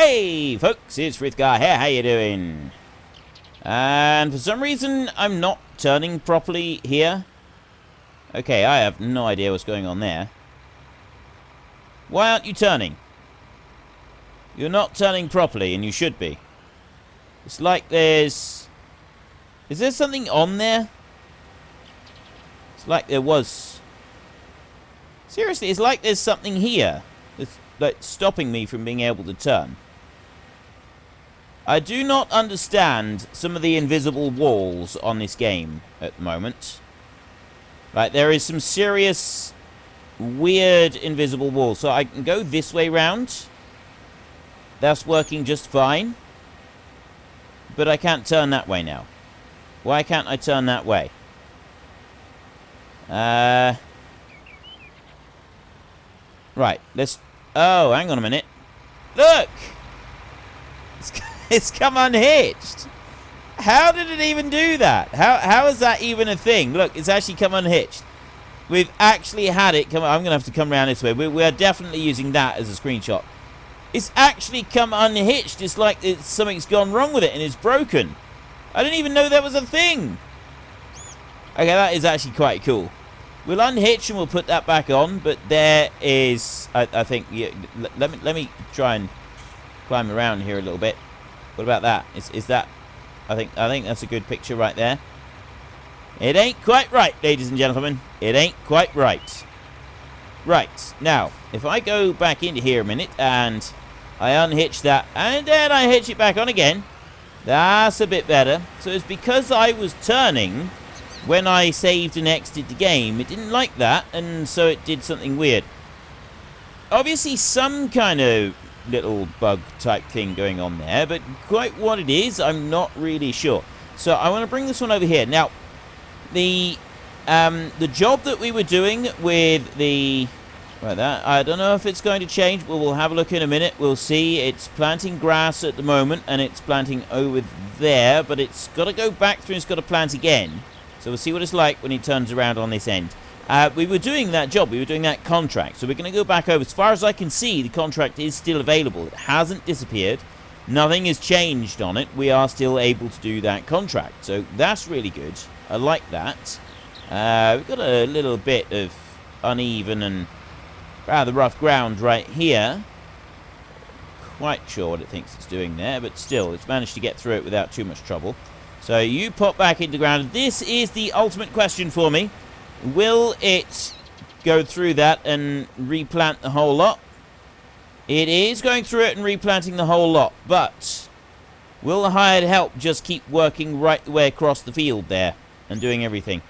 Hey folks, it's Frithgar here, how you doing? And for some reason I'm not turning properly here. Okay, I have no idea what's going on there. Why aren't you turning? You're not turning properly, and you should be. It's like there's... Is there something on there? It's like there was... Seriously, it's like there's something here that's like stopping me from being able to turn. I do not understand some of the invisible walls on this game at the moment. Like, there is some serious weird invisible walls. So I can go this way round. That's working just fine. But I can't turn that way now. Why can't I turn that way? Right, let's... Oh, hang on a minute. Look! It's come unhitched. How did it even do that? How is that even a thing? Look, it's actually come unhitched. We've actually had it come... I'm going to have to come around this way. We are definitely using that as a screenshot. It's actually come unhitched. It's like something's gone wrong with it and it's broken. I didn't even know that was a thing. Okay, that is actually quite cool. We'll unhitch and we'll put that back on, but there is... I think... Yeah, let me try and climb around here a little bit. What about that? Is that... I think that's a good picture right there. It ain't quite right, ladies and gentlemen. It ain't quite right. Right. Now, if I go back into here a minute and I unhitch that and then I hitch it back on again, that's a bit better. So it's because I was turning when I saved and exited the game. It didn't like that, and so it did something weird. Obviously, some kind of little bug type thing going on there, but quite what it is, I'm not really sure. So I want to bring this one over here. Now, the job that we were doing with the... Right, that, I don't know if it's going to change, but we'll have a look in a minute. We'll see. It's planting grass at the moment, and it's planting over there, but it's got to go back through and it's got to plant again. So we'll see what it's like when it turns around on this end. We were doing that job. We were doing that contract. So we're going to go back over. As far as I can see, the contract is still available. It hasn't disappeared. Nothing has changed on it. We are still able to do that contract. So that's really good. I like that. We've got a little bit of uneven and rather rough ground right here. Quite sure what it thinks it's doing there, but still, it's managed to get through it without too much trouble. So you pop back into ground. This is the ultimate question for me. Will it go through that and replant the whole lot? It is going through it and replanting the whole lot, but will the hired help just keep working right the way across the field there and doing everything?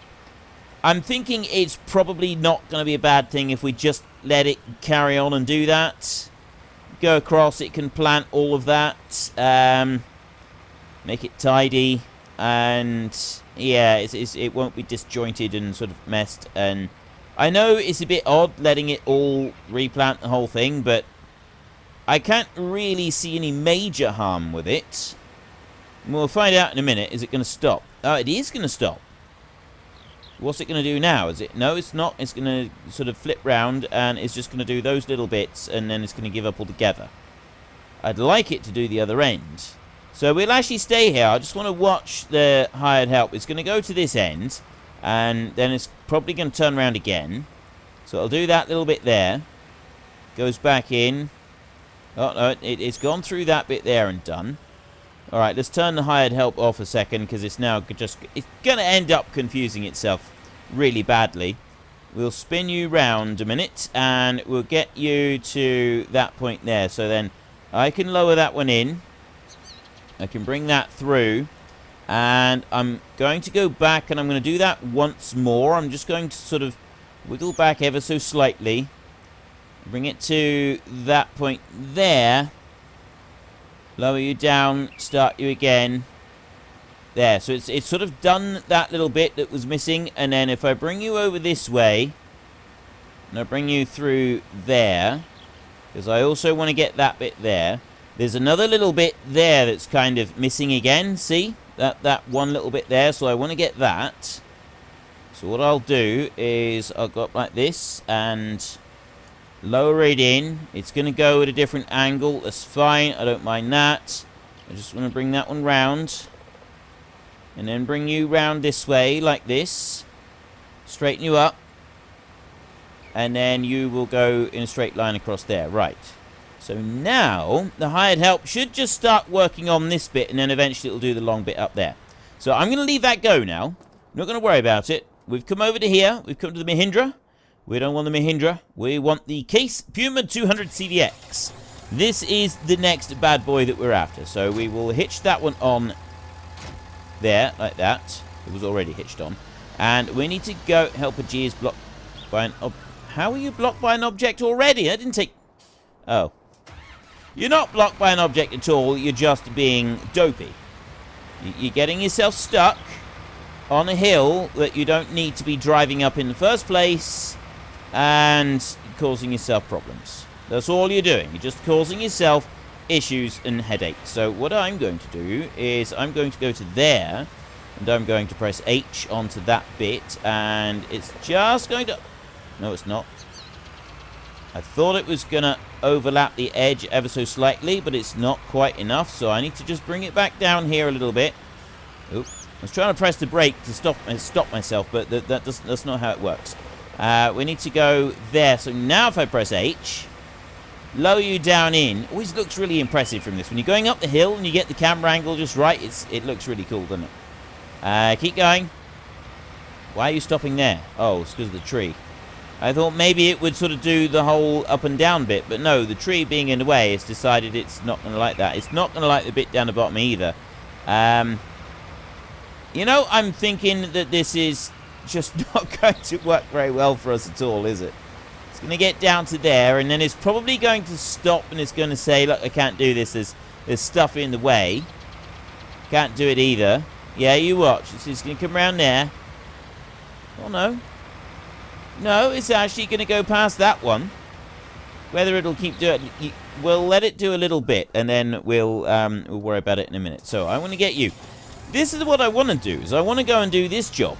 I'm thinking it's probably not going to be a bad thing if we just let it carry on and do that. Go across, it can plant all of that, make it tidy, and yeah, it won't be disjointed and sort of messed. And I know it's a bit odd letting it all replant the whole thing, but I can't really see any major harm with it. And we'll find out in a minute. Is it going to stop? Oh, it is going to stop. What's it going to do now? Is it? No, it's not. It's going to sort of flip round and it's just going to do those little bits and then it's going to give up altogether. I'd like it to do the other end. So we'll actually stay here. I just want to watch the hired help. It's going to go to this end and then it's probably going to turn around again. So I'll do that little bit there. Goes back in. Oh, no, it's gone through that bit there and done. Alright, let's turn the hired help off a second because it's now just... It's going to end up confusing itself really badly. We'll spin you round a minute and we'll get you to that point there. So then I can lower that one in. I can bring that through. And I'm going to go back and I'm going to do that once more. I'm just going to sort of wiggle back ever so slightly. Bring it to that point there. Lower you down, start you again. There, so it's sort of done that little bit that was missing. And then if I bring you over this way, and I bring you through there, because I also want to get that bit there. There's another little bit there that's kind of missing again, see? That one little bit there, so I want to get that. So what I'll do is I'll go up like this, and Lower it in. It's going to go at a different angle. That's fine. I don't mind that. I just want to bring that one round. And then bring you round this way, like this. Straighten you up. And then you will go in a straight line across there. Right. So now, the hired help should just start working on this bit, and then eventually it'll do the long bit up there. So I'm going to leave that go now. Not going to worry about it. We've come over to here. We've come to the Mahindra. We don't want the Mahindra. We want the Case Puma 200 CDX. This is the next bad boy that we're after. So we will hitch that one on there, like that. It was already hitched on. And we need to go... Helper G is blocked by an... How are you blocked by an object already? I didn't take... Oh. You're not blocked by an object at all. You're just being dopey. You're getting yourself stuck on a hill that you don't need to be driving up in the first place and causing yourself problems. That's all you're doing. You're just causing yourself issues and headaches. So what I'm going to do is I'm going to go to there, and I'm going to press H onto that bit, and it's just going to... No, it's not. I thought it was going to overlap the edge ever so slightly, but it's not quite enough, so I need to just bring it back down here a little bit. Oop. I was trying to press the brake to stop myself, but that's not how it works. We need to go there. So now if I press H, lower you down in. Always looks really impressive from this. When you're going up the hill and you get the camera angle just right, it looks really cool, doesn't it? Keep going. Why are you stopping there? Oh, it's because of the tree. I thought maybe it would sort of do the whole up and down bit, but no, the tree being in the way, it's decided it's not going to like that. It's not going to like the bit down the bottom either. You know, I'm thinking that this is just not going to work very well for us at all, is it? It's going to get down to there, and then it's probably going to stop, and it's going to say, look, I can't do this. There's stuff in the way. Can't do it either. Yeah, you watch. It's going to come around there. Oh, no. No, it's actually going to go past that one. Whether it'll keep doing it, we'll let it do a little bit, and then we'll worry about it in a minute. So I want to get you. This is what I want to do. Is I want to go and do this job.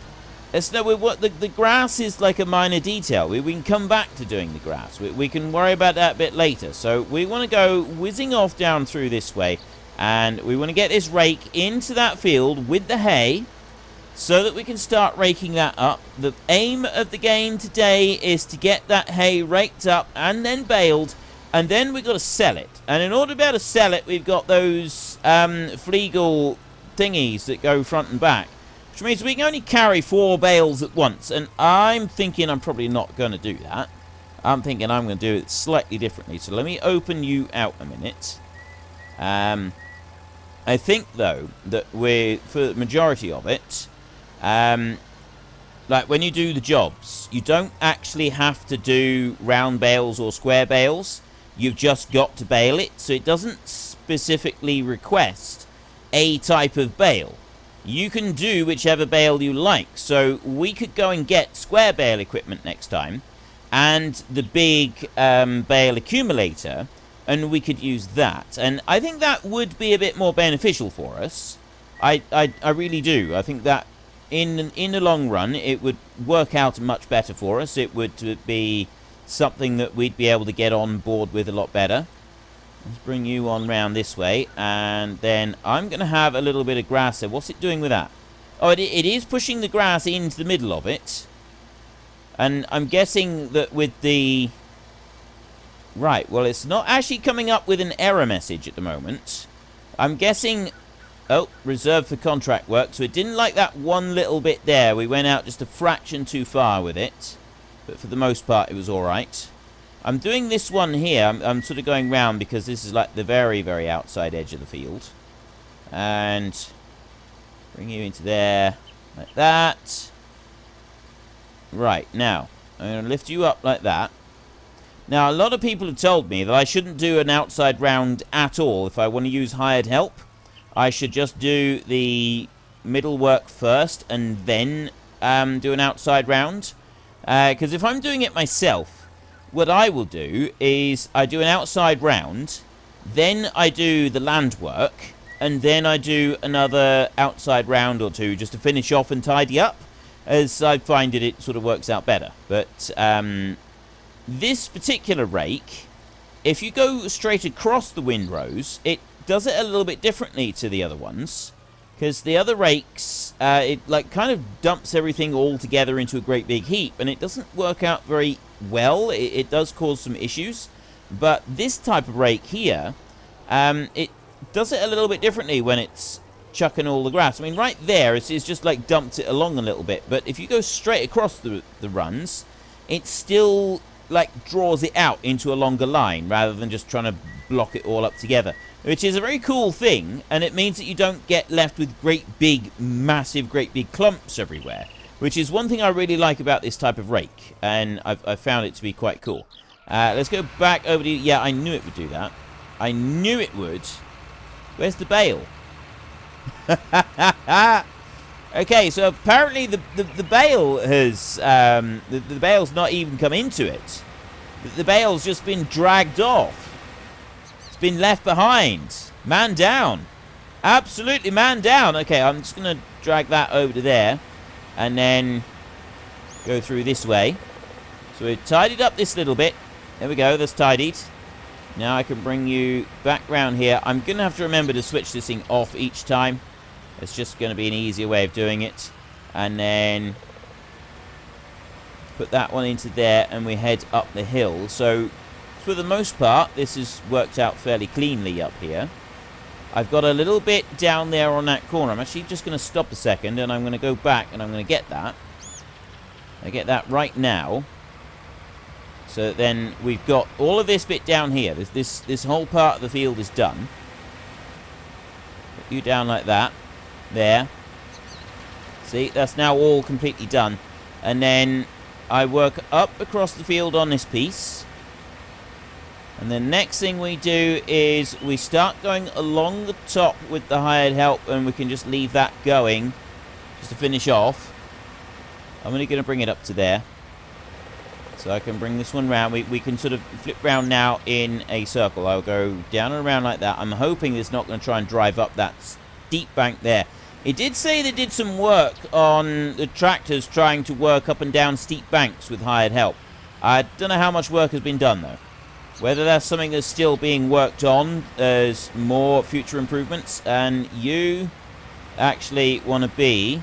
The grass is like a minor detail. We can come back to doing the grass. We can worry about that a bit later. So we want to go whizzing off down through this way, and we want to get this rake into that field with the hay, so that we can start raking that up. The aim of the game today is to get that hay raked up and then baled, and then we've got to sell it. And in order to be able to sell it, we've got those Flegel thingies that go front and back, which means we can only carry 4 bales at once, and I'm thinking I'm probably not going to do that. I'm thinking I'm going to do it slightly differently. So let me open you out a minute. I think, though, that for the majority of it, like when you do the jobs, you don't actually have to do round bales or square bales. You've just got to bale it, so it doesn't specifically request a type of bale. You can do whichever bale you like. So we could go and get square bale equipment next time, and the big bale accumulator, and we could use that. And I think that would be a bit more beneficial for us. I really do. I think that in the long run, it would work out much better for us. It would be something that we'd be able to get on board with a lot better. Let's bring you on round this way, and then I'm going to have a little bit of grass there. What's it doing with that? Oh, it is pushing the grass into the middle of it. And I'm guessing that with the... Right, well, it's not actually coming up with an error message at the moment. I'm guessing... Oh, reserved for contract work. So it didn't like that one little bit there. We went out just a fraction too far with it. But for the most part, it was alright. I'm doing this one here. I'm sort of going round because this is like the very, very outside edge of the field. And bring you into there. Like that. Right, now. I'm going to lift you up like that. Now, a lot of people have told me that I shouldn't do an outside round at all if I want to use hired help. I should just do the middle work first and then do an outside round. Because if I'm doing it myself, what I will do is I do an outside round, then I do the land work, and then I do another outside round or two just to finish off and tidy up, as I find it sort of works out better. But this particular rake, if you go straight across the windrows, it does it a little bit differently to the other ones. Because the other rakes, it like kind of dumps everything all together into a great big heap, and it doesn't work out very well. It does cause some issues. But this type of rake here, it does it a little bit differently when it's chucking all the grass. I mean, right there, it's just like dumped it along a little bit. But if you go straight across the runs, it still like draws it out into a longer line rather than just trying to block it all up together, which is a very cool thing, and it means that you don't get left with great big clumps everywhere, which is one thing I really like about this type of rake, and I've found it to be quite cool. Let's go back over to... Yeah, I knew it would do that. I knew it would. Where's the bale? Okay, so apparently the bale has... the bale's not even come into it. The bale's just been dragged off. It's been left behind. Man down. Absolutely man down. Okay, I'm just going to drag that over to there. And then go through this way. So we've tidied up this little bit. There we go, that's tidied. Now I can bring you back round here. I'm going to have to remember to switch this thing off each time. It's just going to be an easier way of doing it. And then put that one into there and we head up the hill. So for the most part, this has worked out fairly cleanly up here. I've got a little bit down there on that corner. I'm actually just going to stop a second and I'm going to go back and I'm going to get that. I get that right now. So then we've got all of this bit down here. This whole part of the field is done. Put you down like that. There. See, that's now all completely done. And then I work up across the field on this piece. And the next thing we do is we start going along the top with the hired help, and we can just leave that going just to finish off. I'm only going to bring it up to there. So I can bring this one round. We can sort of flip round now in a circle. I'll go down and around like that. I'm hoping it's not going to try and drive up that steep bank there. It did say they did some work on the tractors trying to work up and down steep banks with hired help. I don't know how much work has been done, though. Whether that's something that's still being worked on as more future improvements. And you actually want to be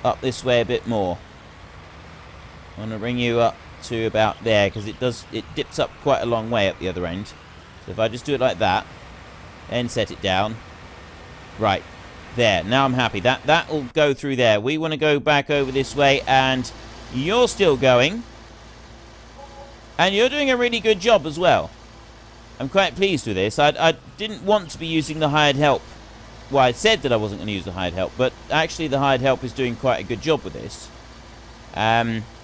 up this way a bit more. I want to bring you up to about there, because it dips up quite a long way at the other end. So if I just do it like that, and set it down. Right. There, now I'm happy. That will go through there. We want to go back over this way, and you're still going. And you're doing a really good job as well. I'm quite pleased with this. I didn't want to be using the hired help. Well, I said that I wasn't going to use the hired help, but actually the hired help is doing quite a good job with this.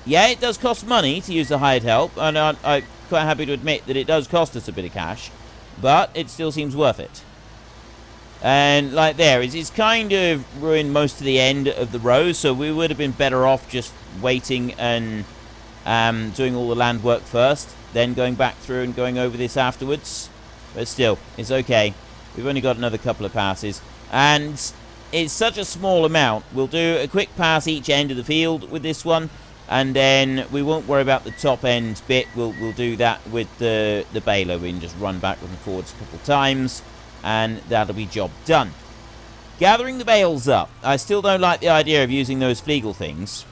Yeah, it does cost money to use the hired help, and I'm quite happy to admit that it does cost us a bit of cash, but it still seems worth it. And like there, it's kind of ruined most of the end of the row, so we would have been better off just waiting and doing all the land work first, then going back through and going over this afterwards. But still, it's okay. We've only got another couple of passes, and it's such a small amount. We'll do a quick pass each end of the field with this one, and then we won't worry about the top end bit. We'll do that with the baler. We can just run backwards and forwards a couple of times, and that'll be job done. Gathering the bales up. I still don't like the idea of using those Flegel things.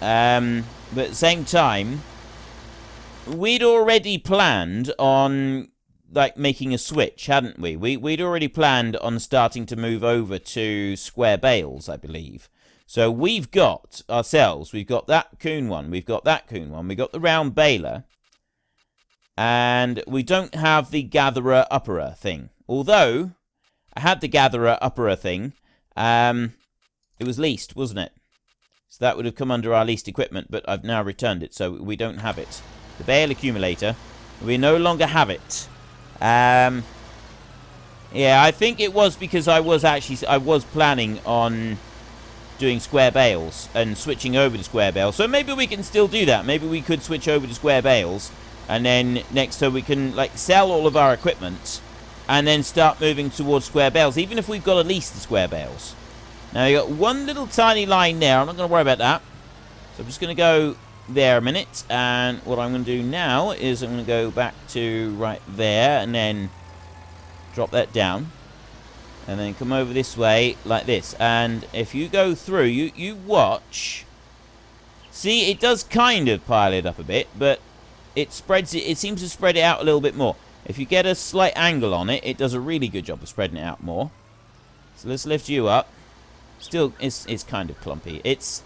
But at the same time, we'd already planned on like making a switch, hadn't we? We'd already planned on starting to move over to square bales, I believe. So we've got ourselves, we've got that coon one, we've got that coon one, we've got the round baler, and we don't have the gatherer upperer thing. Although I had the gatherer upperer thing, it was leased, wasn't it? So that would have come under our leased equipment, but I've now returned it, so we don't have it. The bale accumulator, we no longer have it. Yeah, I think it was because I was planning on doing square bales and switching over to square bales. So maybe we can still do that. Maybe we could switch over to square bales, and then next, so we can like sell all of our equipment and then start moving towards square bales, even if we've got to lease the square bales. Now you got one little tiny line there. I'm not going to worry about that. So I'm just going to go there a minute, and what I'm going to do now is I'm going to go back to right there, and then drop that down, and then come over this way like this. And if you go through, you watch. See, it does kind of pile it up a bit, but it spreads it. It seems to spread it out a little bit more. If you get a slight angle on it, it does a really good job of spreading it out more. So let's lift you up. Still, it's kind of clumpy. It's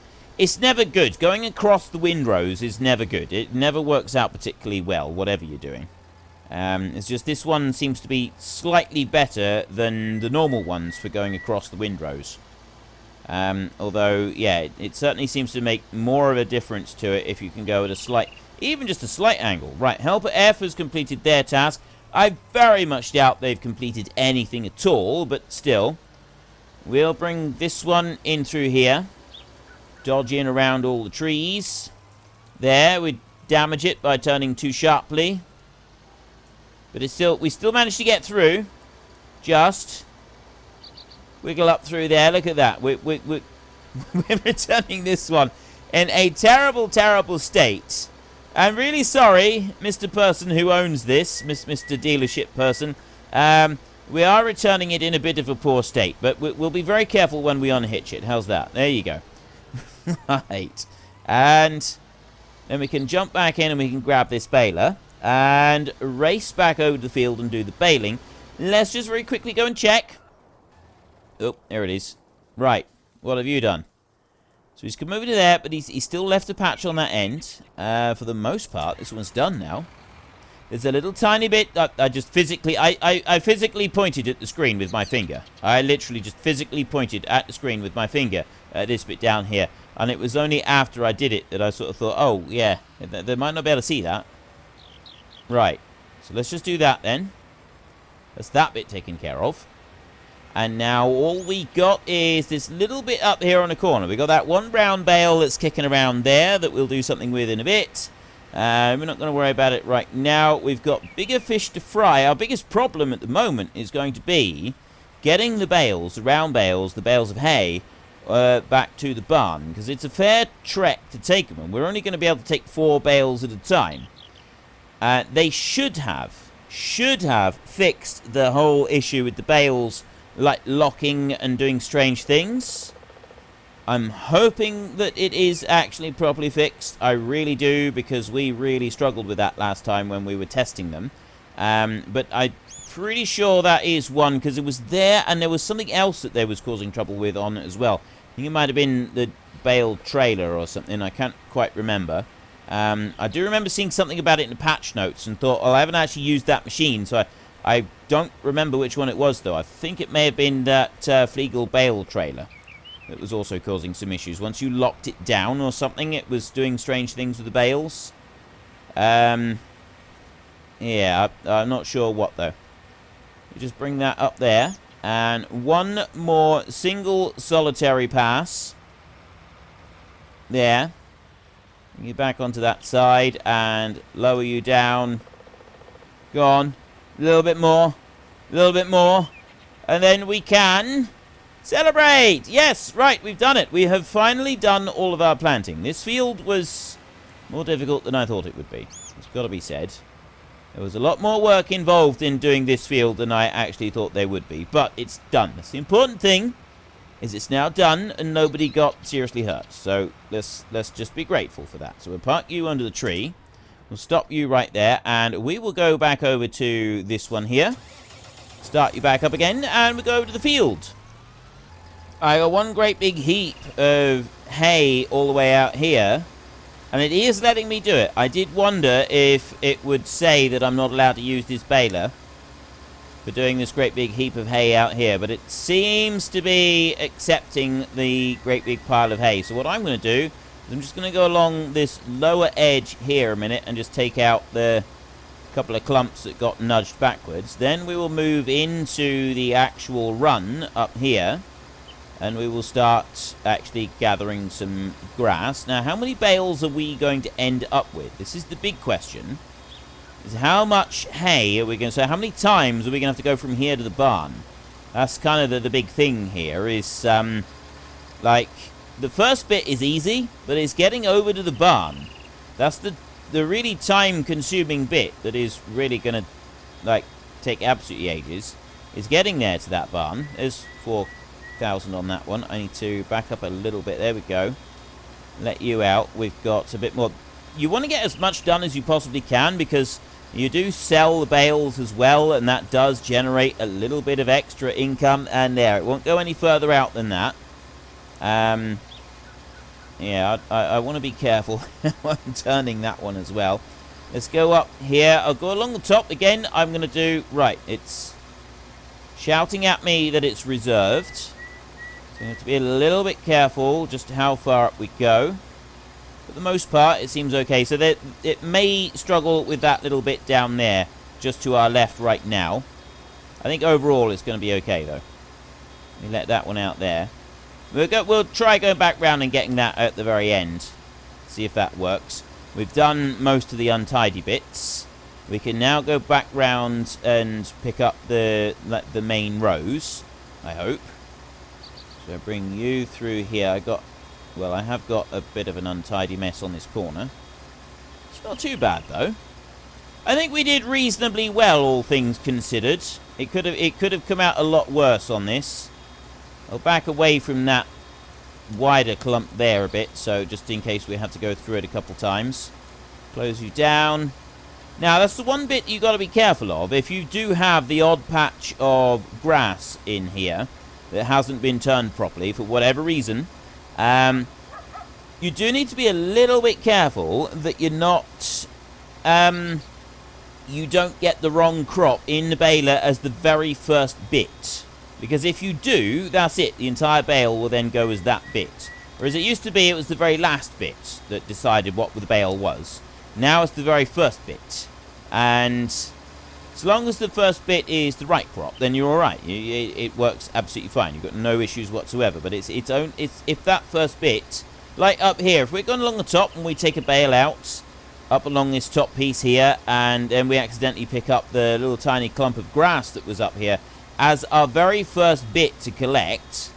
never good. Going across the windrows is never good. It never works out particularly well, whatever you're doing. It's just this one seems to be slightly better than the normal ones for going across the windrows. Although, yeah, it certainly seems to make more of a difference to it if you can go at a slight, even just a slight angle. Right, Helper F has completed their task. I very much doubt they've completed anything at all, but still. We'll bring this one in through here. Dodging around all the trees. There, we damage it by turning too sharply. But we still managed to get through. Just wiggle up through there. Look at that. We're returning this one in a terrible, terrible state. I'm really sorry, Mr. Person who owns this, Mr. Dealership Person. We are returning it in a bit of a poor state, but we'll be very careful when we unhitch it. How's that? There you go. Right. And then we can jump back in and we can grab this baler and race back over the field and do the baling. Let's just very quickly go and check. Oh, there it is. Right. What have you done? So he's come over to there, but he's still left a patch on that end. For the most part, this one's done now. There's a little tiny bit. I just physically, I physically pointed at the screen with my finger. I literally just physically pointed at the screen with my finger at this bit down here. And it was only after I did it that I sort of thought, oh, yeah, they might not be able to see that. Right. So let's just do that then. That's that bit taken care of. And now all we got is this little bit up here on the corner. We got that one brown bale that's kicking around there that we'll do something with in a bit. We're not going to worry about it right now. We've got bigger fish to fry. Our biggest problem at the moment is going to be getting the bales, the round bales, the bales of hay, back to the barn. Because it's a fair trek to take them. And we're only going to be able to take 4 bales at a time. They should have fixed the whole issue with the bales, like locking and doing strange things. I'm hoping that it is actually properly fixed. I really do, because we really struggled with that last time when we were testing them. But I'm pretty sure that is one, because it was there, and there was something else that they was causing trouble with on it as well. I think it might have been the bale trailer or something. I can't quite remember. I do remember seeing something about it in the patch notes and thought, oh, I haven't actually used that machine, so I don't remember which one it was, though. I think it may have been that Flegel bale trailer that was also causing some issues. Once you locked it down or something, it was doing strange things with the bales. Yeah, I'm not sure what, though. You just bring that up there. And one more single solitary pass. There. Bring you back onto that side and lower you down. Go on. A little bit more. A little bit more. And then we can celebrate! Yes, right, we've done it. We have finally done all of our planting. This field was more difficult than I thought it would be. It's got to be said. There was a lot more work involved in doing this field than I actually thought there would be. But it's done. That's the important thing, is it's now done and nobody got seriously hurt. So let's just be grateful for that. So we'll park you under the tree. We'll stop you right there, and we will go back over to this one here. Start you back up again, and we'll go over to the field. I got one great big heap of hay all the way out here, and it is letting me do it. I did wonder if it would say that I'm not allowed to use this baler for doing this great big heap of hay out here, but it seems to be accepting the great big pile of hay. So what I'm going to do is I'm just going to go along this lower edge here a minute and just take out the couple of clumps that got nudged backwards. Then we will move into the actual run up here, and we will start actually gathering some grass. Now, how many bales are we going to end up with? This is the big question. Is how much hay are we going to... So how many times are we going to have to go from here to the barn? That's kind of the big thing here is, like, the first bit is easy, but it's getting over to the barn. That's the really time-consuming bit that is really going to, like, take absolutely ages, is getting there to that barn. There's 4,000 on that one. I need to back up a little bit. There we go. Let you out. We've got a bit more. You want to get as much done as you possibly can, because you do sell the bales as well, and that does generate a little bit of extra income. And there, it won't go any further out than that. Yeah, I want to be careful when turning that one as well. Let's go up here. I'll go along the top again. I'm going to do... Right, it's shouting at me that it's reserved. So you have to be a little bit careful just how far up we go. For the most part, it seems okay. So that it may struggle with that little bit down there, just to our left right now. I think overall it's going to be okay, though. Let me let that one out there. We'll try going back round and getting that at the very end. See if that works. We've done most of the untidy bits. We can now go back round and pick up the main rows, I hope. So bring you through here. I have got a bit of an untidy mess on this corner. It's not too bad, though. I think we did reasonably well, all things considered. It could have come out a lot worse on this. I'll back away from that wider clump there a bit, so just in case we have to go through it a couple times. Close you down. Now, that's the one bit you got to be careful of. If you do have the odd patch of grass in here that hasn't been turned properly for whatever reason, you do need to be a little bit careful that you're not... you don't get the wrong crop in the baler as the very first bit. Because if you do, that's it. The entire bale will then go as that bit. Whereas it used to be, it was the very last bit that decided what the bale was. Now it's the very first bit. And as long as the first bit is the right crop, then you're alright. It works absolutely fine. You've got no issues whatsoever. But it's if that first bit, like up here, if we're going along the top and we take a bale out, up along this top piece here, and then we accidentally pick up the little tiny clump of grass that was up here, as our very first bit to collect,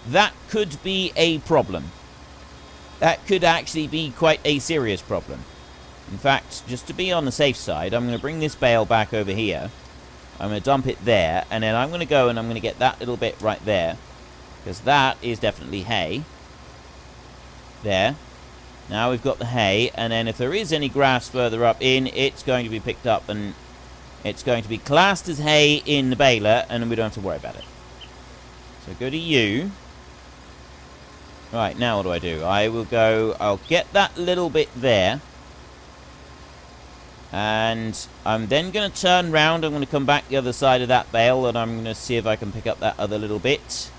that could be a problem. That could actually be quite a serious problem. In fact, just to be on the safe side, I'm going to bring this bale back over here. I'm going to dump it there, and then I'm going to go and I'm going to get that little bit right there, because that is definitely hay. There. Now we've got the hay, and then if there is any grass further up in, it's going to be picked up and it's going to be classed as hay in the baler, and we don't have to worry about it. So go to you. Right, now what do I do? I'll get that little bit there. And I'm then going to turn round. I'm going to come back the other side of that bale, and I'm going to see if I can pick up that other little bit.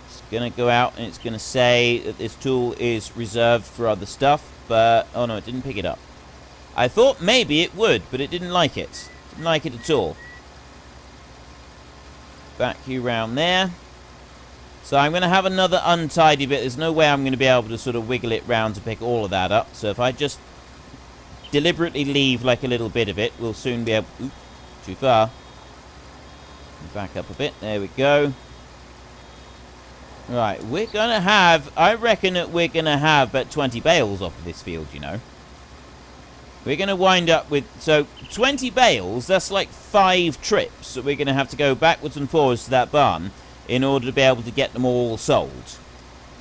It's going to go out, and it's going to say that this tool is reserved for other stuff, but... oh no, it didn't pick it up. I thought maybe it would, but it didn't like it. Didn't like it at all. Back you round there. So I'm going to have another untidy bit. There's no way I'm going to be able to sort of wiggle it round to pick all of that up. So if I just deliberately leave like a little bit of it, we'll soon be able... Oop, too far. Back up a bit. There we go. Right, we're going to have... I reckon that we're going to have about 20 bales off of this field, you know. We're going to wind up with... so, 20 bales, that's like 5 trips that we're going to have to go backwards and forwards to that barn in order to be able to get them all sold.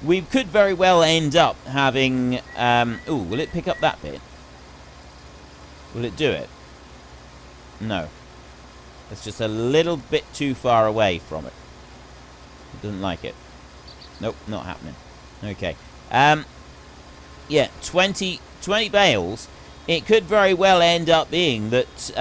We could very well end up having... ooh, will it pick up that bit? Will it do it? No. It's just a little bit too far away from it. It doesn't like it. Nope, not happening. Okay. Yeah, 20 bales... it could very well end up being that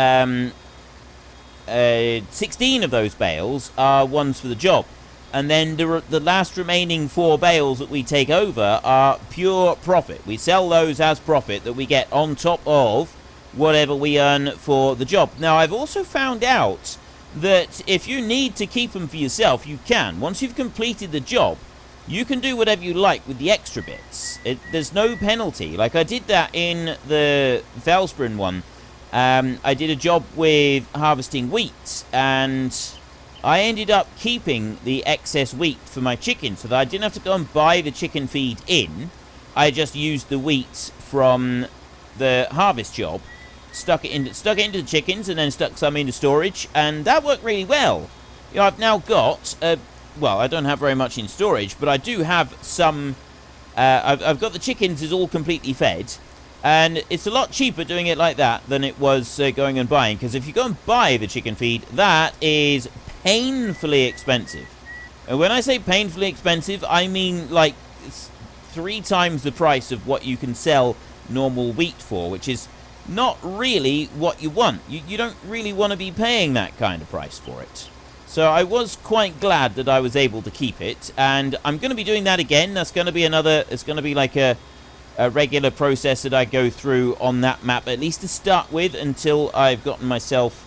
16 of those bales are ones for the job. And then the last remaining 4 bales that we take over are pure profit. We sell those as profit that we get on top of whatever we earn for the job. Now, I've also found out that if you need to keep them for yourself, you can. Once you've completed the job, you can do whatever you like with the extra bits. There's no penalty. Like, I did that in the Felsbrunn one. I did a job with harvesting wheat, and I ended up keeping the excess wheat for my chicken, so that I didn't have to go and buy the chicken feed in. I just used the wheat from the harvest job, stuck it into the chickens, and then stuck some into storage, and that worked really well. You know, I've now got well, I don't have very much in storage, but I do have some. I've got the chickens is all completely fed, and it's a lot cheaper doing it like that than it was going and buying, because if you go and buy the chicken feed, that is painfully expensive. And when I say painfully expensive, I mean like it's 3 times the price of what you can sell normal wheat for, which is not really what you want. You don't really want to be paying that kind of price for it. So I was quite glad that I was able to keep it, and I'm going to be doing that again. That's going to be it's going to be like a regular process that I go through on that map, at least to start with, until I've gotten myself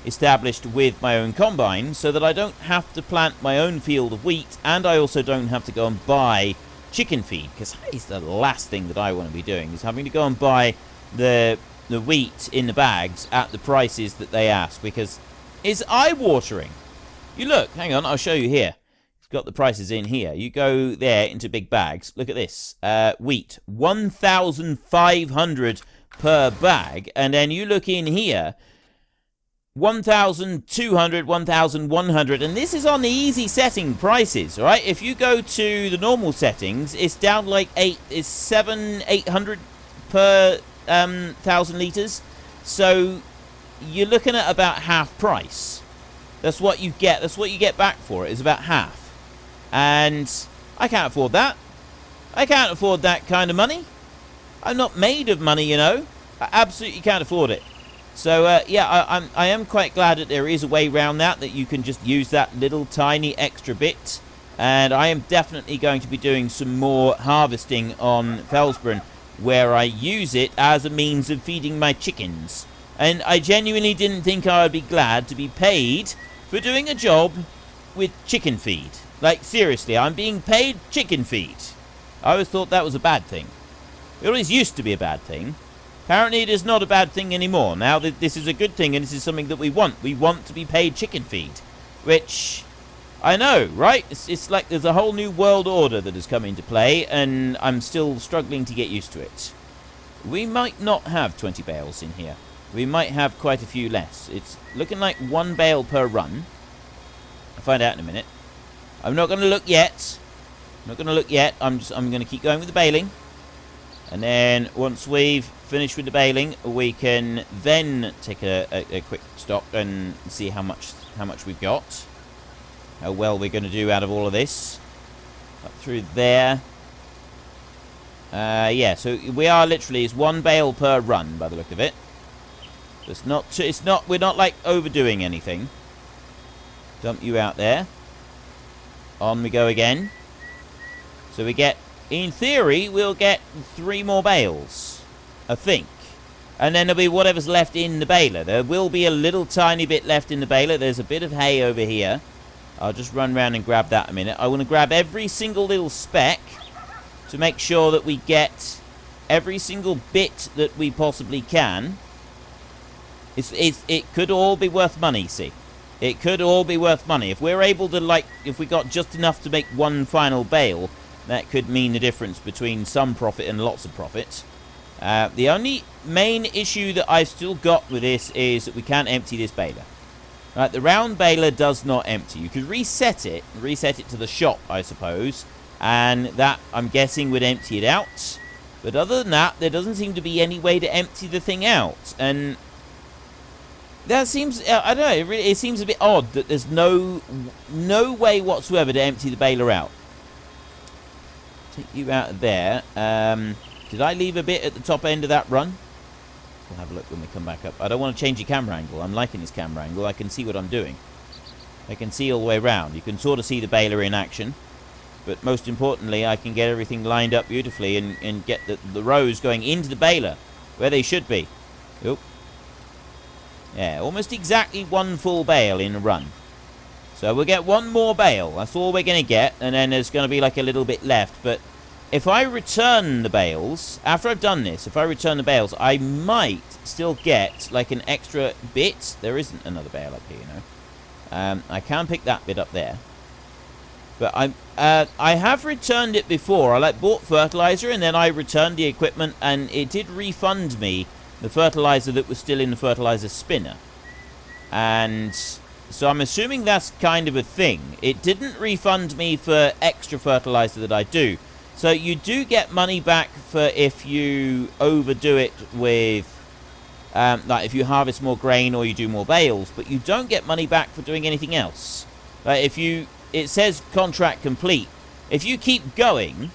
established with my own combine, so that I don't have to plant my own field of wheat, and I also don't have to go and buy chicken feed, because that is the last thing that I want to be doing, is having to go and buy the wheat in the bags at the prices that they ask, because it's eye-watering. You look, hang on, I'll show you here. It's got the prices in here. You go there into big bags. Look at this. Wheat, 1,500 per bag. And then you look in here, 1,200, 1,100. And this is on the easy setting prices, all right? If you go to the normal settings, it's down like 800 per 1,000 litres. So you're looking at about half price. That's what you get. That's what you get back for it, is about half. And I can't afford that. I can't afford that kind of money. I'm not made of money, you know. I absolutely can't afford it. So, yeah, I am quite glad that there is a way around that you can just use that little tiny extra bit. And I am definitely going to be doing some more harvesting on Felsbrunn, where I use it as a means of feeding my chickens. And I genuinely didn't think I would be glad to be paid for doing a job with chicken feed. Like, seriously, I'm being paid chicken feed. I always thought that was a bad thing. It always used to be a bad thing. Apparently it is not a bad thing anymore. Now this is a good thing, and this is something that we want. We want to be paid chicken feed. Which, I know, right? It's like there's a whole new world order that has come into play, and I'm still struggling to get used to it. We might not have 20 bales in here. We might have quite a few less. It's looking like 1 bale per run. I'll find out in a minute. I'm not going to look yet. I'm going to keep going with the baling. And then once we've finished with the baling, we can then take a quick stop and see how much we've got. How well we're going to do out of all of this. Up through there. Yeah, so we are literally, it's 1 bale per run by the look of it. We're not like overdoing anything. Dump you out there. On we go again. So we get, in theory, we'll get 3 more bales, I think. And then there'll be whatever's left in the baler. There will be a little tiny bit left in the baler. There's a bit of hay over here. I'll just run around and grab that a minute. I want to grab every single little speck to make sure that we get every single bit that we possibly can. It could all be worth money, see. It could all be worth money. If we're able to, if we got just enough to make 1 final bale, that could mean the difference between some profit and lots of profit. The only main issue that I've still got with this is that we can't empty this baler. Right, the round baler does not empty. You could reset it to the shop, I suppose, and that, I'm guessing, would empty it out. But other than that, there doesn't seem to be any way to empty the thing out, and that seems, I don't know, it seems a bit odd that there's no way whatsoever to empty the baler out. Take you out of there. Did I leave a bit at the top end of that run? We'll have a look when we come back up. I don't want to change the camera angle. I'm liking this camera angle. I can see what I'm doing. I can see all the way around. You can sort of see the baler in action. But most importantly, I can get everything lined up beautifully and get the rows going into the baler where they should be. Oop. Yeah, almost exactly 1 full bale in a run. So we'll get 1 more bale. That's all we're going to get. And then there's going to be like a little bit left. But if I return the bales, after I've done this, if I return the bales, I might still get like an extra bit. There isn't another bale up here, you know. I can pick that bit up there. But I have returned it before. I bought fertilizer and then I returned the equipment and it did refund me the fertilizer that was still in the fertilizer spinner. And so I'm assuming that's kind of a thing. It didn't refund me for extra fertilizer that I do. So you do get money back for if you overdo it with, like if you harvest more grain or you do more bales, but you don't get money back for doing anything else. Like it says contract complete. If you keep going,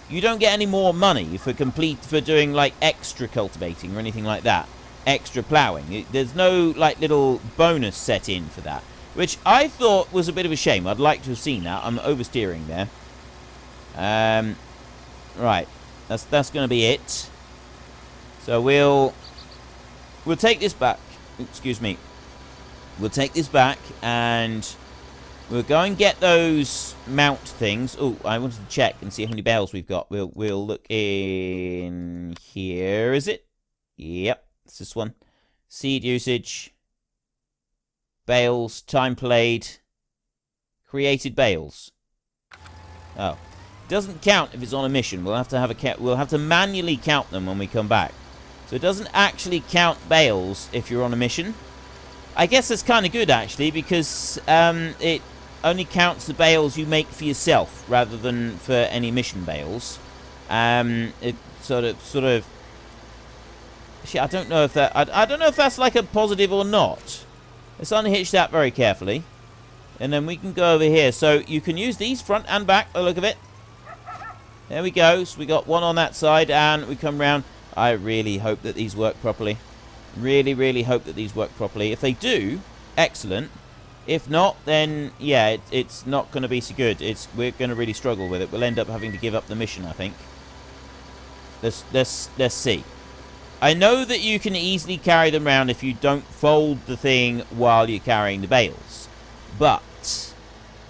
you don't get any more money for doing like extra cultivating or anything like that. Extra ploughing. There's no like little bonus set in for that, which I thought was a bit of a shame. I'd like to have seen that. I'm oversteering there. Right. That's going to be it. So we'll take this back. Excuse me. We'll take this back and we'll go and get those mount things. Oh, I wanted to check and see how many bales we've got. We'll look in here. Is it? Yep, it's this one. Seed usage, bales, time played, created bales. Oh, it doesn't count if it's on a mission. We'll have to manually count them when we come back. So it doesn't actually count bales if you're on a mission. I guess that's kind of good actually, because it only counts the bales you make for yourself rather than for any mission bales. It sort of. Shit, I don't know if that. I don't know if that's like a positive or not. Let's unhitch that very carefully, and then we can go over here. So you can use these front and back. By the look of it. There we go. So we got one on that side, and we come round. I really hope that these work properly. Really, really hope that these work properly. If they do, excellent. If not, then yeah, it's not going to be so good. We're going to really struggle with it. We'll end up having to give up the mission, I think. Let's see. I know that you can easily carry them around if you don't fold the thing while you're carrying the bales. But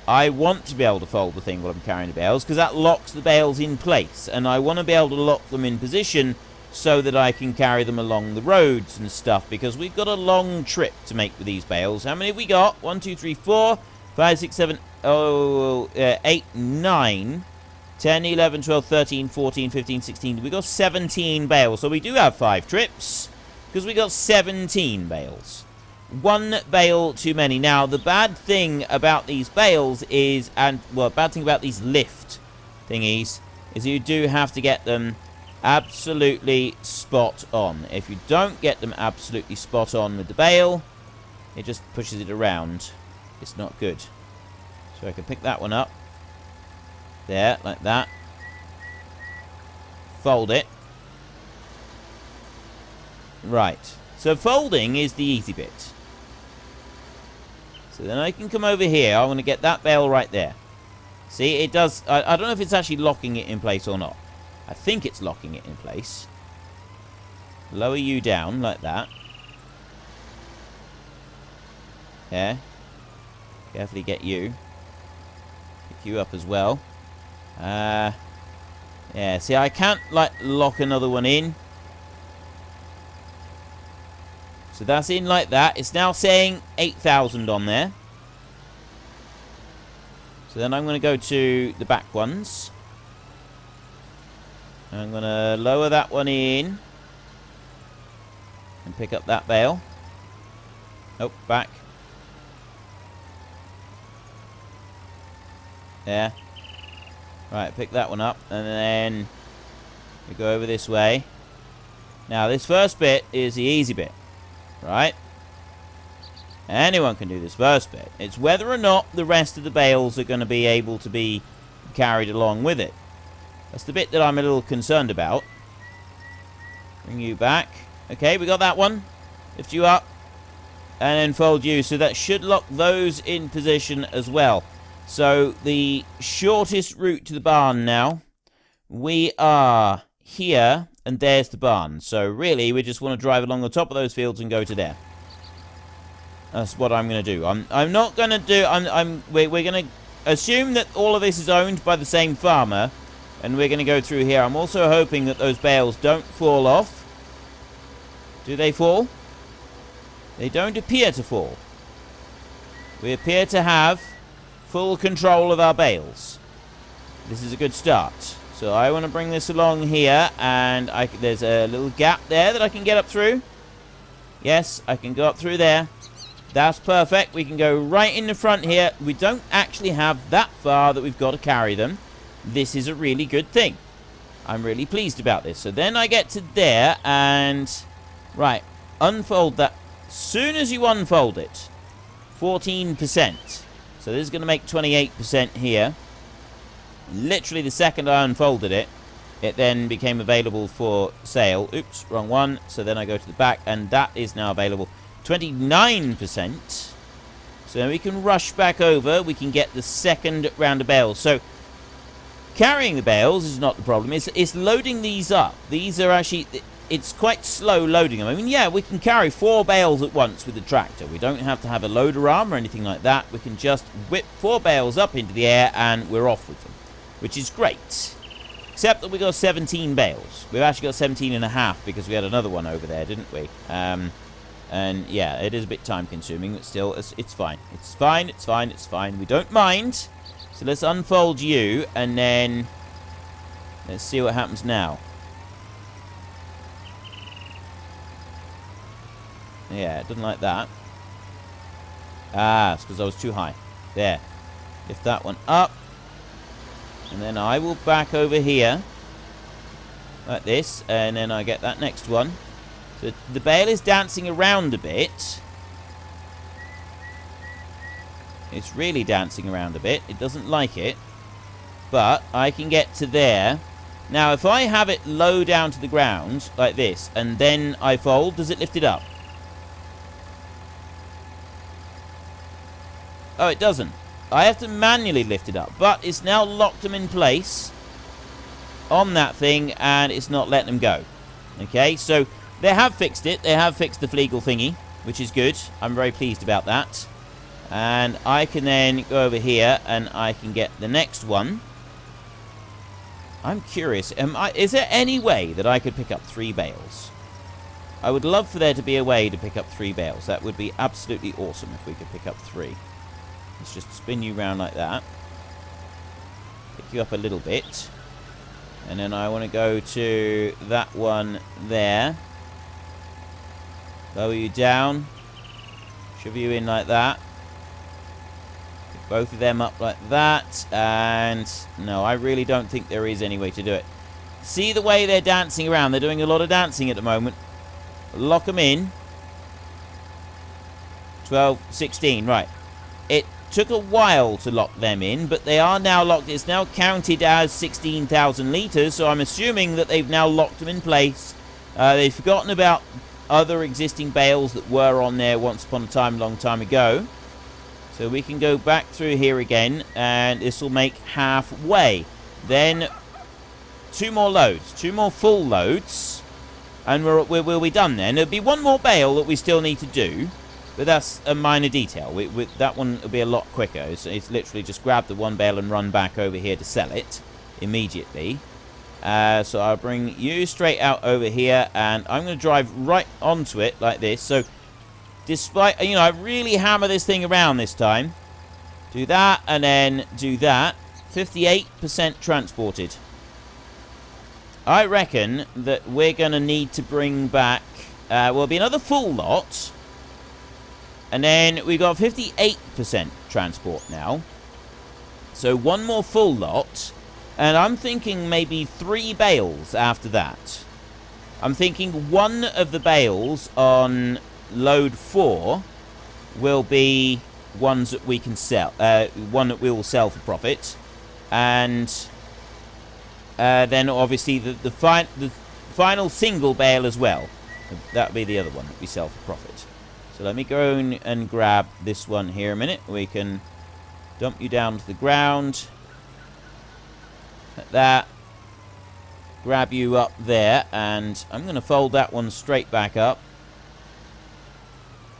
I want to be able to fold the thing while I'm carrying the bales, because that locks the bales in place. And I want to be able to lock them in position so that I can carry them along the roads and stuff, because we've got a long trip to make with these bales. How many have we got? 1, 2, 3, 4, 5, 6, 7, 8, 9, 10, 11, 12, 13, 14, 15, 16. We got 17 bales. So we do have 5 trips, because we got 17 bales. 1 bale too many. Now, the bad thing about these bales is, bad thing about these lift thingies, is you do have to get them absolutely spot on. If you don't get them absolutely spot on with the bale, it just pushes it around. It's not good. So I can pick that one up. There, like that. Fold it. Right. So folding is the easy bit. So then I can come over here. I want to get that bale right there. See, it does. I don't know if it's actually locking it in place or not. I think it's locking it in place. Lower you down like that. Yeah. Carefully get you. Pick you up as well. Yeah, see, I can't, like, lock another one in. So that's in like that. It's now saying 8,000 on there. So then I'm going to go to the back ones. I'm going to lower that one in. And pick up that bale. Oh, back. There. Right, pick that one up. And then we go over this way. Now, this first bit is the easy bit. Right? Anyone can do this first bit. It's whether or not the rest of the bales are going to be able to be carried along with it. That's the bit that I'm a little concerned about. Bring you back. Okay, we got that one. Lift you up. And then fold you. So that should lock those in position as well. So the shortest route to the barn now. We are here. And there's the barn. So really, we just want to drive along the top of those fields and go to there. That's what I'm going to do. I'm not going to do... We're going to assume that all of this is owned by the same farmer. And we're going to go through here. I'm also hoping that those bales don't fall off. Do they fall? They don't appear to fall. We appear to have full control of our bales. This is a good start. So I want to bring this along here, and there's a little gap there that I can get up through. Yes, I can go up through there. That's perfect. We can go right in the front here. We don't actually have that far that we've got to carry them. This is a really good thing. I'm really pleased about this. So then I get to there, and right, unfold that. Soon as you unfold it, 14%. So this is going to make 28% here. Literally the second I unfolded it, it then became available for sale. Oops, wrong one. So then I go to the back, and that is now available. 29%. So we can rush back over. We can get the second round of bales. So carrying the bales is not the problem. It's loading these up. These are actually... It's quite slow loading them. I mean, yeah, we can carry 4 bales at once with the tractor. We don't have to have a loader arm or anything like that. We can just whip 4 bales up into the air and we're off with them, which is great. Except that we got 17 bales. We've actually got 17 and a half because we had another one over there, didn't we? And yeah, it is a bit time consuming, but still, it's fine. It's fine, it's fine, it's fine. We don't mind. So let's unfold you and then let's see what happens now. Yeah, it doesn't like that. Ah, it's because I was too high. There. Lift that one up. And then I will back over here. Like this. And then I get that next one. So the bale is dancing around a bit. It's really dancing around a bit. It doesn't like it. But I can get to there. Now, if I have it low down to the ground, like this, and then I fold, does it lift it up? Oh, it doesn't. I have to manually lift it up. But it's now locked them in place on that thing, and it's not letting them go. Okay, so they have fixed it. They have fixed the Flegel thingy, which is good. I'm very pleased about that. And I can then go over here, and I can get the next one. I'm curious. Is there any way that I could pick up 3 bales? I would love for there to be a way to pick up 3 bales. That would be absolutely awesome if we could pick up 3. Let's just spin you round like that. Pick you up a little bit. And then I want to go to that one there. Lower you down. Shove you in like that. Pick both of them up like that. And no, I really don't think there is any way to do it. See the way they're dancing around. They're doing a lot of dancing at the moment. Lock them in. 12, 16, right. It took a while to lock them in, but they are now locked. It's now counted as 16,000 litres, so I'm assuming that they've now locked them in place. They've forgotten about other existing bales that were on there once upon a time, a long time ago. So we can go back through here again, and this will make halfway. Then 2 more loads, 2 more full loads, and we'll be done then. There'll be 1 more bale that we still need to do. But that's a minor detail. That one will be a lot quicker. It's literally just grab the 1 bale and run back over here to sell it immediately. So I'll bring you straight out over here, and I'm going to drive right onto it like this. So despite, I really hammer this thing around this time. Do that, and then do that. 58% transported. I reckon that we're going to need to bring back, will be another full lot. And then we got 58% transport now. So 1 more full lot. And I'm thinking maybe 3 bales after that. I'm thinking 1 of the bales on load 4 will be ones that we can sell. 1 that we will sell for profit. And then obviously the final single bale as well. That would be the other one that we sell for profit. So let me go and grab this one here a minute. We can dump you down to the ground. Like that. Grab you up there. And I'm going to fold that one straight back up.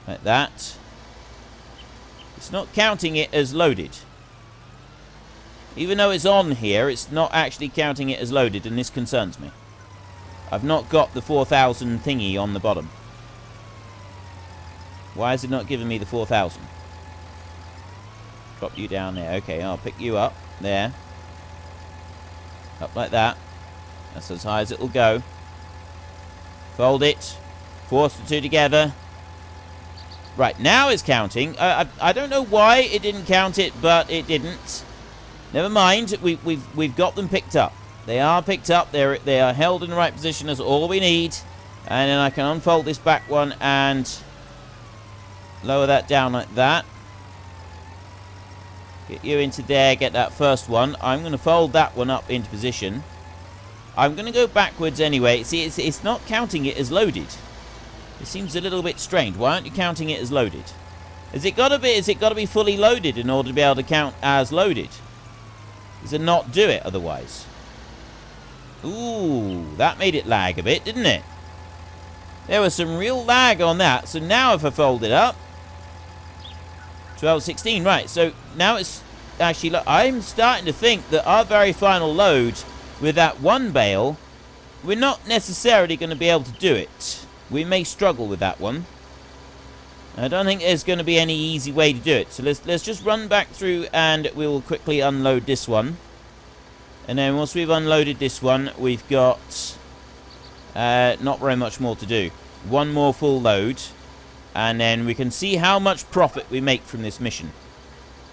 Like that. It's not counting it as loaded. Even though it's on here, it's not actually counting it as loaded, and this concerns me. I've not got the 4,000 thingy on the bottom. Why is it not giving me the 4,000? Drop you down there. Okay, I'll pick you up. There. Up like that. That's as high as it will go. Fold it. Force the two together. Right, now it's counting. I don't know why it didn't count it, but it didn't. Never mind. We've got them picked up. They are picked up. They are held in the right position. That's all we need. And then I can unfold this back one and lower that down like that. Get you into there. Get that first one. I'm going to fold that one up into position. I'm going to go backwards anyway. See, it's not counting it as loaded. It seems a little bit strange. Why aren't you counting it as loaded? Is it got to be fully loaded in order to be able to count as loaded? Does it not do it otherwise? Ooh, that made it lag a bit, didn't it? There was some real lag on that. So now if I fold it up, 12:16, right. So now it's actually, I'm starting to think that our very final load with that one bale, we're not necessarily going to be able to do it. We may struggle with that one. I don't think there's going to be any easy way to do it. So let's just run back through and we will quickly unload this one. And then once we've unloaded this one, we've got not very much more to do. One more full load. And then we can see how much profit we make from this mission.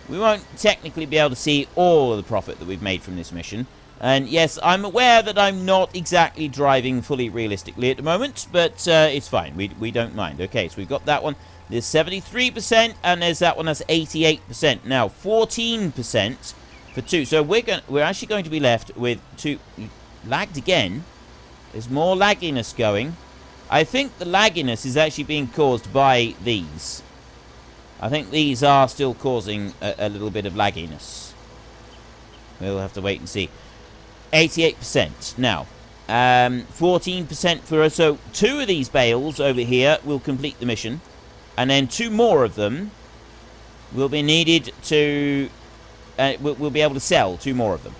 We won't technically be able to see all of the profit that we've made from this mission. And yes, I'm aware that I'm not exactly driving fully realistically at the moment, but it's fine. We don't mind. Okay, so we've got that one. There's 73%, and there's that one that's 88%. Now, 14% for two. So we're actually going to be left with two. Lagged again. There's more lagginess going. I think the lagginess is actually being caused by these. I think these are still causing a little bit of lagginess. We'll have to wait and see. 88%. Now, 14% for us. So, 2 of these bales over here will complete the mission. And then 2 more of them will be needed to... we'll be able to sell 2 more of them.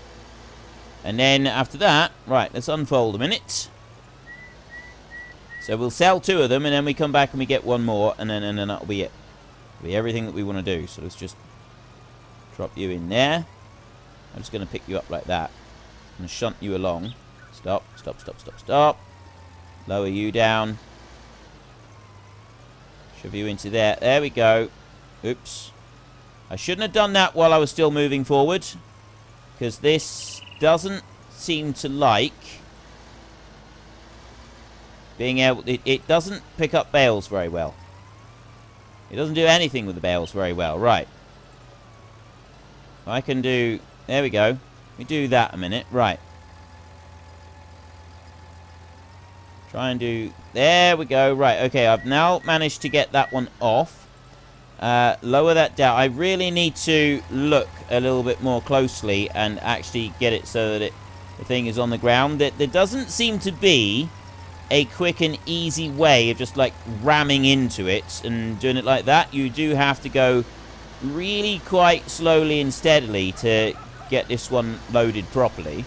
And then after that... Right, let's unfold a minute. So, we'll sell 2 of them, and then we come back and we get 1 more. And then that'll be it. That'll be everything that we want to do. So, let's just drop you in there. I'm just going to pick you up like that. And shunt you along. Stop, stop, stop, stop, stop. Lower you down. Shove you into there. There we go. Oops. I shouldn't have done that while I was still moving forward. Because this doesn't seem to like being able... It doesn't pick up bales very well. It doesn't do anything with the bales very well. Right. I can do... There we go. We do that a minute. Right. Try and do... There we go. Right. Okay. I've now managed to get that one off. Lower that down. I really need to look a little bit more closely and actually get it so that the thing is on the ground. There doesn't seem to be a quick and easy way of just like ramming into it and doing it like that. You do have to go really quite slowly and steadily to get this one loaded properly.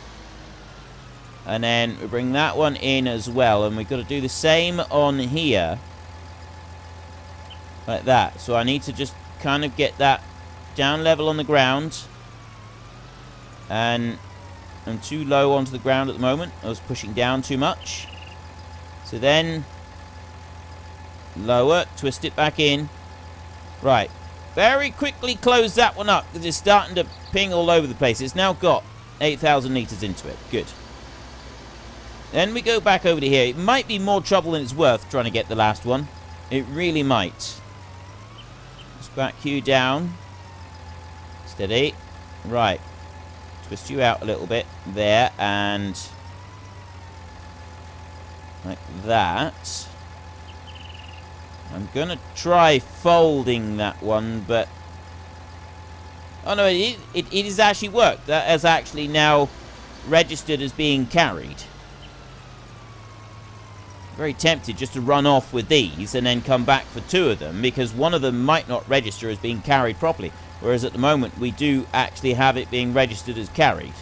And then we bring that one in as well, and we've got to do the same on here like that. So I need to just kind of get that down level on the ground, and I'm too low onto the ground at the moment. I was pushing down too much. So then lower, twist it back in. Right. Very quickly close that one up because it's starting to ping all over the place. It's now got 8,000 litres into it. Good. Then we go back over to here. It might be more trouble than it's worth trying to get the last one. It really might. Just back you down. Steady. Right. Twist you out a little bit there and like that. I'm going to try folding that one, but... Oh, no, it has actually worked. That has actually now registered as being carried. Very tempted just to run off with these and then come back for 2 of them, because one of them might not register as being carried properly. Whereas at the moment, we do actually have it being registered as carried.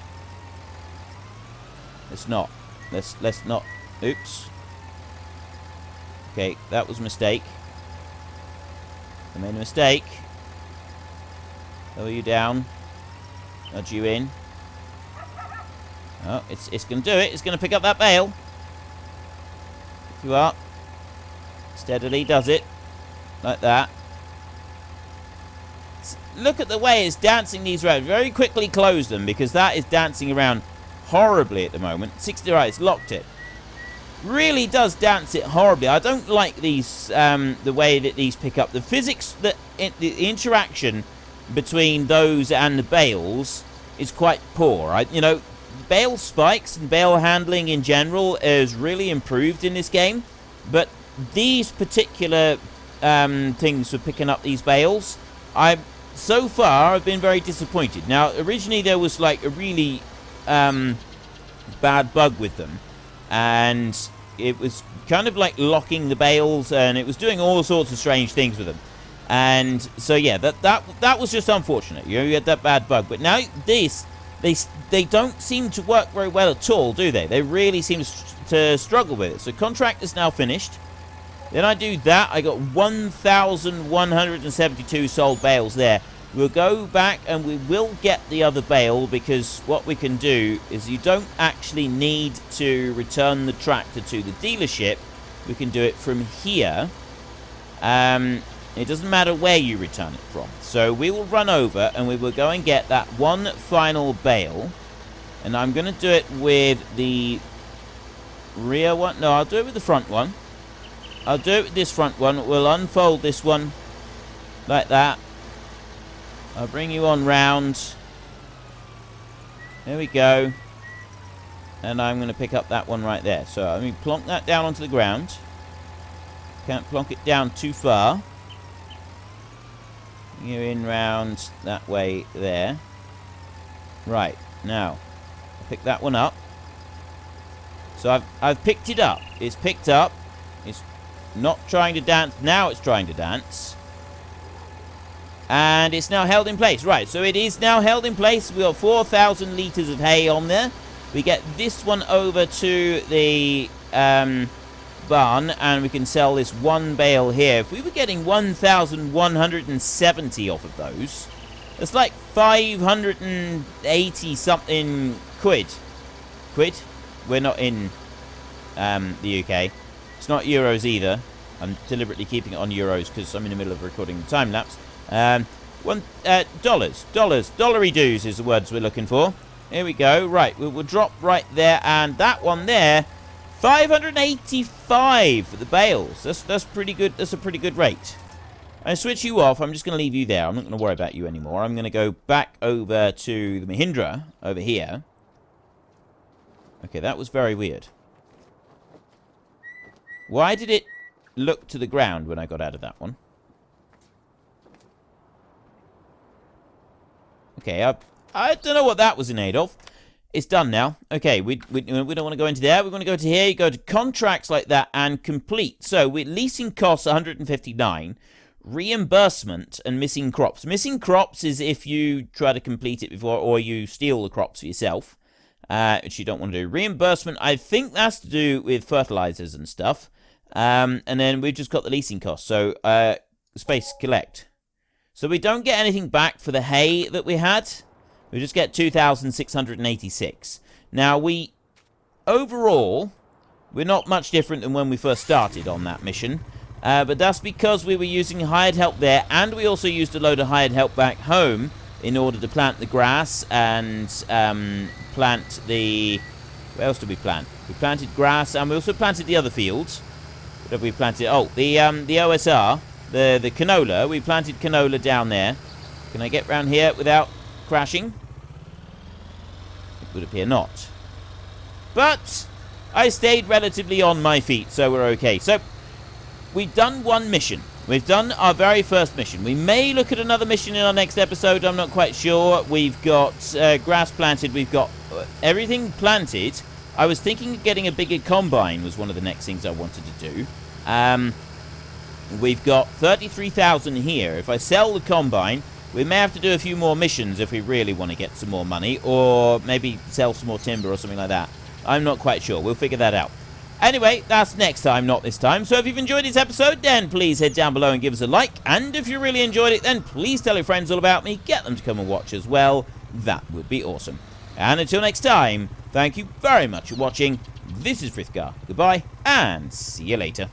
Let's not. Let's not. Oops. Okay, that was a mistake. I made a mistake. Lower you down. Nudge you in. Oh, it's going to do it. It's going to pick up that bale. Pick you up. Steadily does it. Like that. Look at the way it's dancing these around. Very quickly close them, because that is dancing around horribly at the moment. 60, right, it's locked it. Really does dance it horribly. I don't like these, the way that these pick up. The physics, the interaction between those and the bales is quite poor. You know, bale spikes and bale handling in general is really improved in this game, but these particular things for picking up these bales, so far I've been very disappointed. Now, originally there was like a really bad bug with them, and it was kind of like locking the bales, and it was doing all sorts of strange things with them. And so yeah, that was just unfortunate. You know, you had that bad bug. But now they don't seem to work very well at all, do they? They really seem to struggle with it. So contract is now finished. Then I do that. I got 1,172 sold bales there. We'll go back and we will get the other bale, because what we can do is you don't actually need to return the tractor to the dealership. We can do it from here. It doesn't matter where you return it from. So we will run over and we will go and get that one final bale. And I'm going to do it with the rear one. No, I'll do it with the front one. I'll do it with this front one. We'll unfold this one like that. I'll bring you on round. There we go. And I'm going to pick up that one right there. So I mean, plonk that down onto the ground. Can't plonk it down too far. You in round that way there. Right, now I'll pick that one up. So I've picked it up. It's picked up. It's not trying to dance. Now it's trying to dance. And it's now held in place. Right, so it is now held in place. We got 4,000 litres of hay on there. We get this one over to the barn, and we can sell this one bale here. If we were getting 1,170 off of those, it's like 580 something quid. We're not in the UK. It's not euros either. I'm deliberately keeping it on euros because I'm in the middle of recording the time lapse. Dollary dues is the words we're looking for. Here we go. Right, we'll drop right there, and that one there, 585 for the bales. That's pretty good. That's a pretty good rate. I switch you off. I'm just going to leave you there. I'm not going to worry about you anymore. I'm going to go back over to the Mahindra over here. Okay, that was very weird. Why did it look to the ground when I got out of that one? Okay, I don't know what that was in aid of. It's done now. Okay, we don't want to go into there. We want to go to here. You go to contracts like that and complete. So with leasing costs 159, reimbursement and missing crops. Missing crops is if you try to complete it before, or you steal the crops for yourself, which you don't want to do. Reimbursement, I think that's to do with fertilizers and stuff. And then we've just got the leasing costs. So space collect. So we don't get anything back for the hay that we had. We just get 2,686. Now, overall, we're not much different than when we first started on that mission. But that's because we were using hired help there, and we also used a load of hired help back home in order to plant the grass and plant the... What else did we plant? We planted grass, and we also planted the other fields. What have we planted? Oh, the OSR, the canola. We planted canola down there. Can I get round here without crashing? It would appear not. But I stayed relatively on my feet, so we're okay. So we've done one mission. We've done our very first mission. We may look at another mission in our next episode. I'm not quite sure. We've got grass planted. We've got everything planted. I was thinking of getting a bigger combine was one of the next things I wanted to do. We've got 33,000 here. If I sell the combine, we may have to do a few more missions if we really want to get some more money, or maybe sell some more timber or something like that. I'm not quite sure. We'll figure that out. Anyway, that's next time, not this time. So if you've enjoyed this episode, then please head down below and give us a like. And if you really enjoyed it, then please tell your friends all about me. Get them to come and watch as well. That would be awesome. And until next time, thank you very much for watching. This is Frithgar. Goodbye, and see you later.